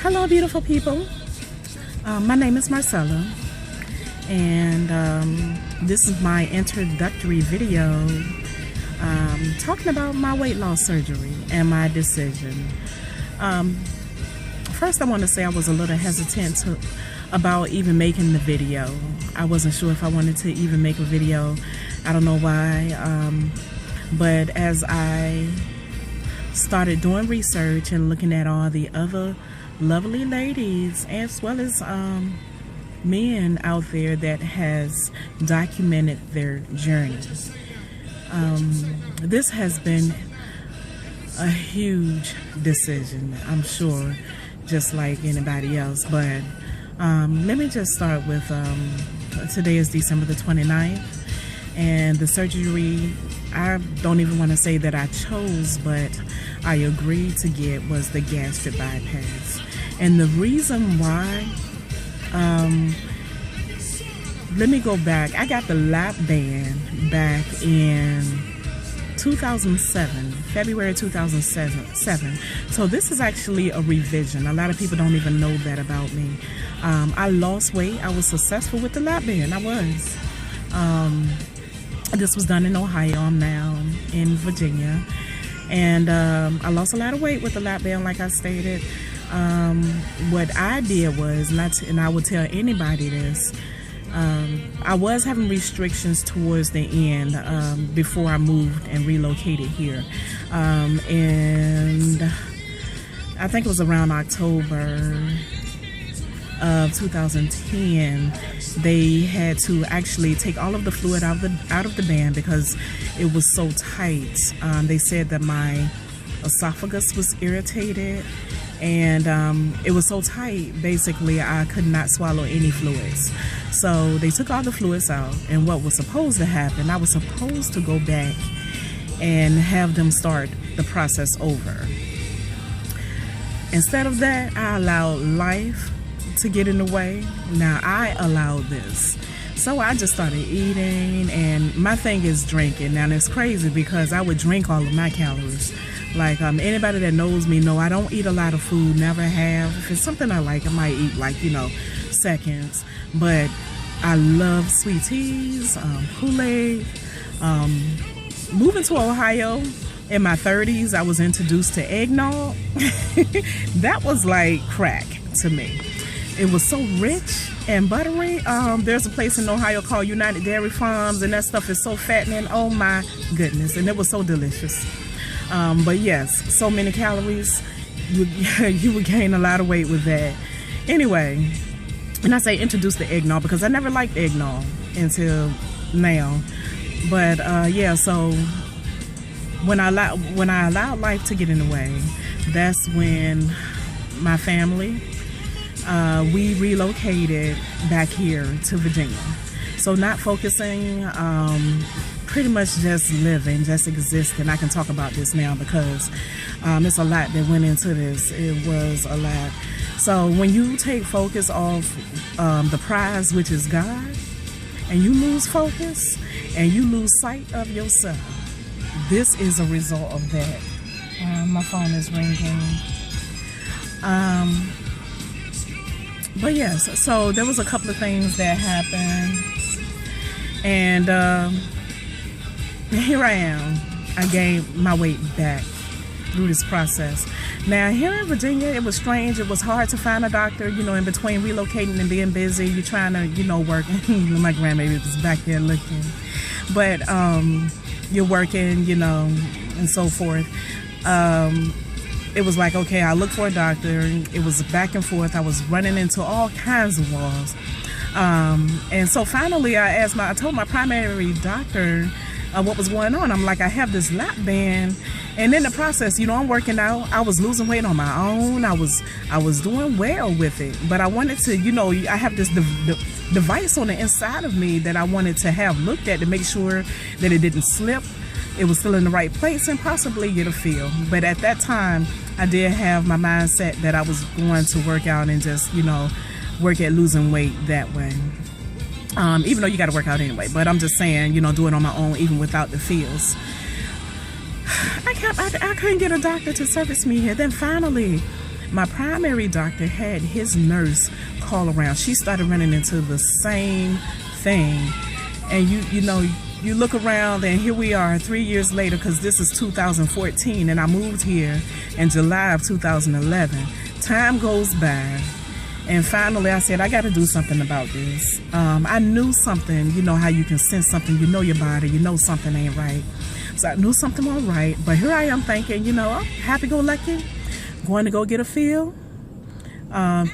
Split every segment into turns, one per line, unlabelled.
Hello, beautiful people. My name is Marcella, and this is my introductory video talking about my weight loss surgery and my decision. First, I want to say I was a little hesitant about even making the video. I wasn't sure if I wanted to even make a video. I don't know why, but as I started doing research and looking at all the other lovely ladies as well as men out there that has documented their journeys, this has been a huge decision, I'm sure, just like anybody else. But let me just start with today is December the 29th, and the surgery I don't even want to say that I chose, but I agreed to get was the gastric bypass. And the reason why, let me go back. I got the lap band back in 2007, February 2007. So this is actually a revision. A lot of people don't even know that about me. I lost weight. I was successful with the lap band. I was. This was done in Ohio. I'm now in Virginia. And I lost a lot of weight with the lap band, like I stated. What I did was, and I would tell anybody this, I was having restrictions towards the end before I moved and relocated here. And I think it was around October of 2010, they had to actually take all of the fluid out of the band because it was so tight. They said that my esophagus was irritated, and it was so tight, basically I could not swallow any fluids. So they took all the fluids out, and what was supposed to happen, I was supposed to go back and have them start the process over. Instead of that, I allowed life to get in the way. Now I allowed this, so I just started eating, and my thing is drinking. Now it's crazy because I would drink all of my calories. Like anybody that knows me know I don't eat a lot of food, never have. If it's something I like, I might eat like, you know, seconds. But I love sweet teas, Kool-Aid. Moving to Ohio in my 30s, I was introduced to eggnog. That was like crack to me. It was so rich and buttery. There's a place in Ohio called United Dairy Farms, and that stuff is so fattening. Oh my goodness. And it was so delicious. But yes, so many calories. You would gain a lot of weight with that. Anyway, and I say introduce the eggnog because I never liked eggnog until now. But yeah, so when I allowed life to get in the way, that's when my family, we relocated back here to Virginia. So not focusing, pretty much just living, just existing. I can talk about this now because it's a lot that went into this. It was a lot. So when you take focus off the prize, which is God, and you lose focus and you lose sight of yourself, this is a result of that. My phone is ringing. But yes, so there was a couple of things that happened, and here I am. I gained my weight back through this process. Now here in Virginia, it was strange. It was hard to find a doctor, you know, in between relocating and being busy. You're trying to, you know, work. My grandbaby was back there looking. But you're working, you know, and so forth. It was like, okay, I looked for a doctor. It was back and forth. I was running into all kinds of walls. And so finally I told my primary doctor what was going on. I'm like, I have this lap band, and in the process, you know, I'm working out. I was losing weight on my own. I was doing well with it, but I wanted to, you know, I have this device on the inside of me that I wanted to have looked at to make sure that it didn't slip. It was still in the right place and possibly get a feel. But at that time, I did have my mindset that I was going to work out and just, you know, work at losing weight that way. Even though you got to work out anyway. But I'm just saying, you know, do it on my own, even without the feels. I couldn't get a doctor to service me here. Then finally, My primary doctor had his nurse call around. She started running into the same thing. And you know, you look around and here we are 3 years later, because this is 2014 and I moved here in July of 2011. Time goes by. And finally, I said, I got to do something about this. I knew something, you know how you can sense something, you know your body, you know something ain't right. So I knew something wasn't right. But here I am thinking, you know, happy-go-lucky, going to go get a feel.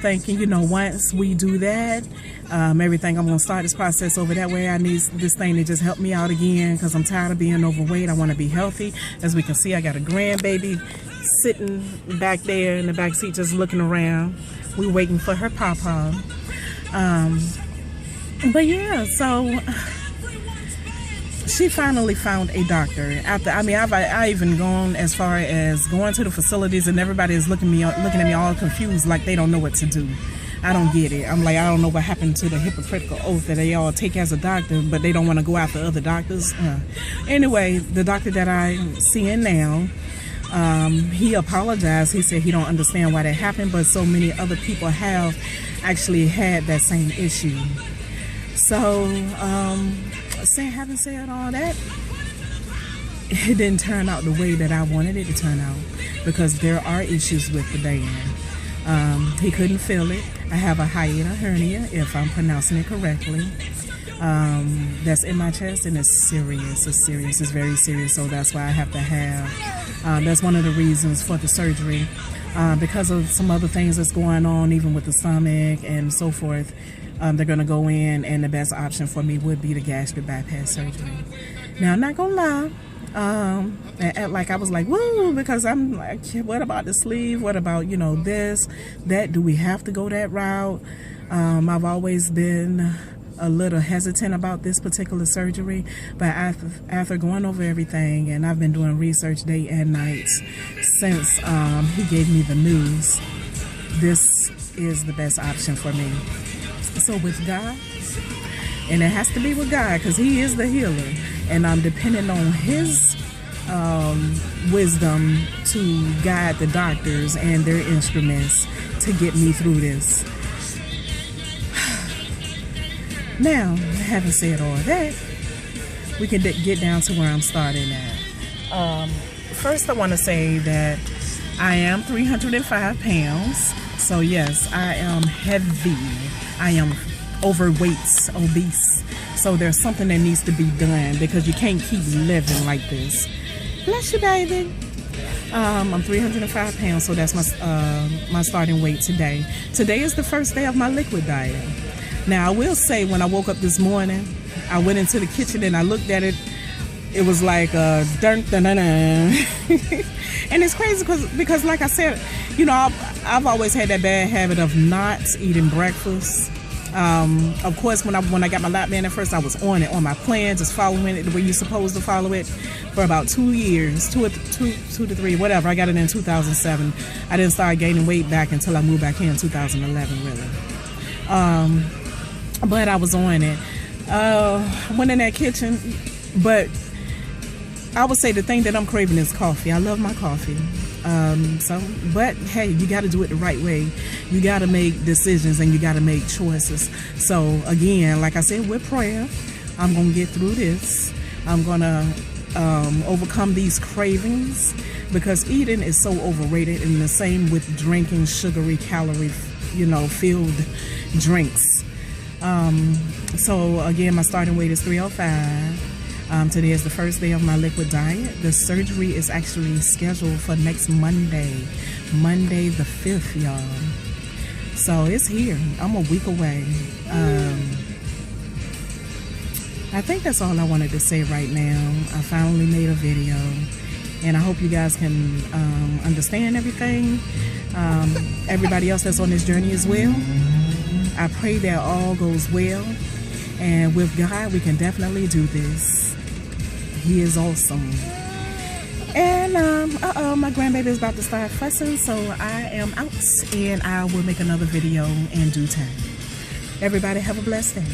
Thinking, you know, once we do that, everything, I'm going to start this process over that way. I need this thing to just help me out again, because I'm tired of being overweight. I want to be healthy. As we can see, I got a grandbaby sitting back there in the back seat just looking around. We waiting for her papa. But yeah, so she finally found a doctor. After, I mean, I even gone as far as going to the facilities, and everybody is looking at me all confused, like they don't know what to do. I don't get it. I'm like, I don't know what happened to the hypocritical oath that they all take as a doctor, but they don't want to go after other doctors. Anyway, the doctor that I'm seeing now, he apologized. He said he don't understand why that happened, but so many other people have actually had that same issue. So, having said all that, it didn't turn out the way that I wanted it to turn out, because there are issues with the band. He couldn't feel it. I have a hiatal hernia, if I'm pronouncing it correctly. That's in my chest, and it's serious. It's serious. It's very serious. So that's why I have to have. That's one of the reasons for the surgery, because of some other things that's going on, even with the stomach and so forth. They're going to go in, and the best option for me would be the gastric bypass surgery. Now, I'm not going to lie. Like I was like, woo, because I'm like, what about the sleeve? What about, you know, this, that? Do we have to go that route? I've always been a little hesitant about this particular surgery, but after going over everything, and I've been doing research day and night since he gave me the news, this is the best option for me. So with God, and it has to be with God, because he is the healer, and I'm depending on his wisdom to guide the doctors and their instruments to get me through this. Now, having said all that, we can get down to where I'm starting at. First, I want to say that I am 305 pounds. So yes, I am heavy. I am overweight, obese. So there's something that needs to be done, because you can't keep living like this. Bless you, baby. I'm 305 pounds, so that's my starting weight today. Today is the first day of my liquid diet. Now, I will say, when I woke up this morning, I went into the kitchen and I looked at it. It was like dun dun dun dun. And it's crazy because like I said, you know, I've always had that bad habit of not eating breakfast. Of course, when I got my lap band at first, I was on my plan, just following it the way you're supposed to follow it for about 2 years, two to three, whatever. I got it in 2007. I didn't start gaining weight back until I moved back here in 2011, really. But I was on it. Went in that kitchen, but I would say the thing that I'm craving is coffee. I love my coffee. But hey, you got to do it the right way. You got to make decisions, and you got to make choices. So again, like I said, with prayer, I'm going to get through this. I'm going to overcome these cravings, because eating is so overrated, and the same with drinking sugary, calorie, filled drinks. So again, my starting weight is 305. Today is the first day of my liquid diet. The surgery is actually scheduled for next Monday the 5th, y'all. So it's here. I'm a week away. I think that's all I wanted to say right now. I finally made a video, and I hope you guys can understand everything. Everybody else that's on this journey as well. I pray that all goes well, and with God, we can definitely do this. He is awesome. And my grandbaby is about to start fussing, so I am out, and I will make another video in due time. Everybody have a blessed day.